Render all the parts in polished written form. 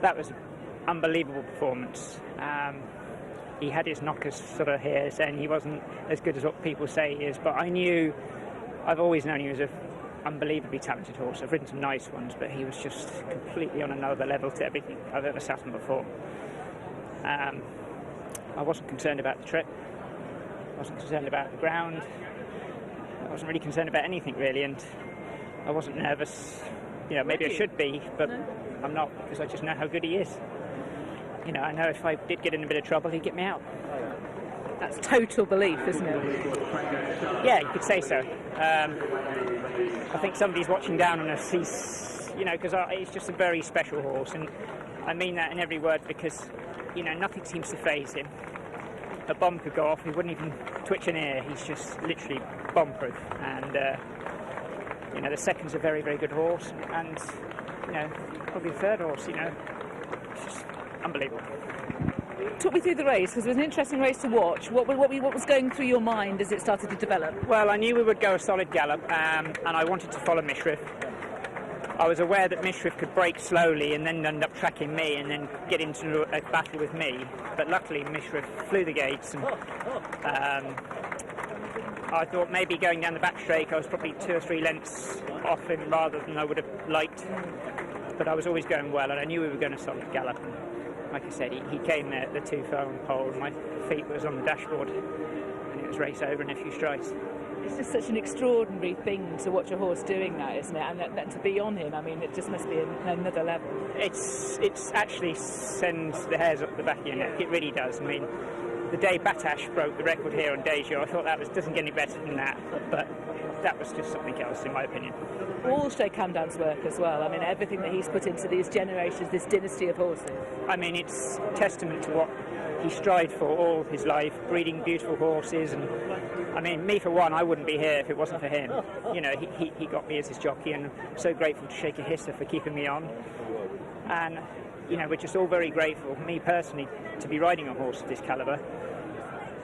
that was an unbelievable performance. He had his knockers sort of here, saying he wasn't as good as what people say he is, but I've always known he was an unbelievably talented horse. I've ridden some nice ones, but he was just completely on another level to everything I've ever sat on before. I wasn't concerned about the trip. I wasn't concerned about the ground. I wasn't really concerned about anything really, and I wasn't nervous. You know, maybe I should be, but no. I'm not, because I just know how good he is. You know, I know if I did get in a bit of trouble, he'd get me out. That's total belief, isn't it? Yeah, you could say so. I think somebody's watching down on us. He's, you know, because he's just a very special horse, and I mean that in every word, because, you know, nothing seems to faze him. A bomb could go off, he wouldn't even twitch an ear. He's just literally bomb-proof, and you know, the second's a very, very good horse, and you know, probably the third horse. You know, it's just unbelievable. Talk me through the race, because it was an interesting race to watch. What was going through your mind as it started to develop? Well, I knew we would go a solid gallop, and I wanted to follow Mishrif. I was aware that Mishrif could break slowly and then end up tracking me and then get into a battle with me. But luckily, Mishrif flew the gates, and I thought maybe going down the back straight, I was probably 2 or 3 lengths off him rather than I would have liked. But I was always going well, and I knew we were going a solid gallop. And like I said, he came there at the 2-furlong pole, and my feet was on the dashboard, and it was race over in a few strides. It's just such an extraordinary thing to watch a horse doing that, isn't it? And that to be on him, I mean, it just must be another level. It's actually sends the hairs up the back of your neck. It really does. I mean, the day Batash broke the record here on Dejo, I thought doesn't get any better than that. But that was just something else, in my opinion. All Sheikh Hamdan's work as well. I mean, everything that he's put into these generations, this dynasty of horses. I mean, it's testament to what he strived for all his life, breeding beautiful horses. And I mean, me for one, I wouldn't be here if it wasn't for him. You know, he got me as his jockey, and I'm so grateful to Sheikh Hissa for keeping me on. And you know, we're just all very grateful, me personally, to be riding a horse of this calibre.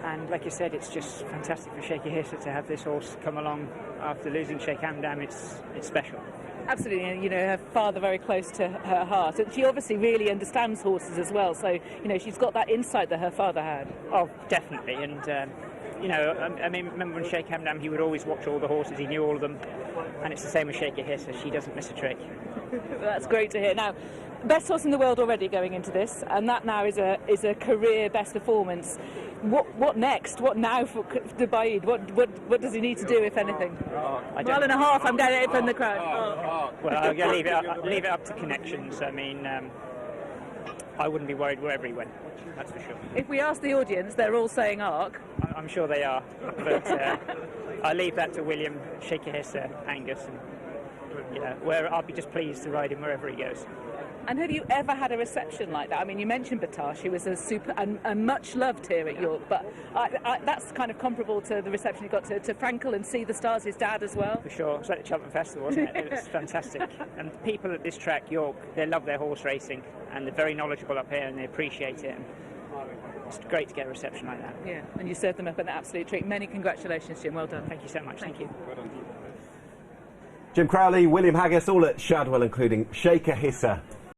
And like I said, it's just fantastic for Sheikh Hissa to have this horse come along after losing Sheikh Hamdan. It's special. Absolutely, and you know, her father very close to her heart, and she obviously really understands horses as well. So you know, she's got that insight that her father had. Oh, definitely, and you know, I mean, remember when Sheikh Hamdan, he would always watch all the horses, he knew all of them, and it's the same with Sheikh Hissa. She doesn't miss a trick. That's great to hear. Now, best horse in the world already going into this, and that now is a career best performance. What next? What now for Dubai? What does he need to do, if anything? Mile and a half. I'm getting it from the crowd. Well, I'm going to leave it up to connections. I mean, I wouldn't be worried wherever he went. That's for sure. If we ask the audience, they're all saying Arc. I'm sure they are, but I leave that to William, Sheikh Hissa, Angus, and you know, where I'll be just pleased to ride him wherever he goes. And have you ever had a reception like that? I mean, you mentioned Batash, who was a super and much loved here at York, but that's kind of comparable to the reception you got to Frankel and See the Stars, his dad as well. For sure. It was like the Cheltenham Festival, wasn't it? It was fantastic. And people at this track, York, they love their horse racing, and they're very knowledgeable up here, and they appreciate it. And it's great to get a reception like that. Yeah, and you served them up an absolute treat. Many congratulations, Jim. Well done. Thank you so much. Thank you. Well done. JimCrowley, William Haggas, all at Shadwell, including Sheikh Hissa.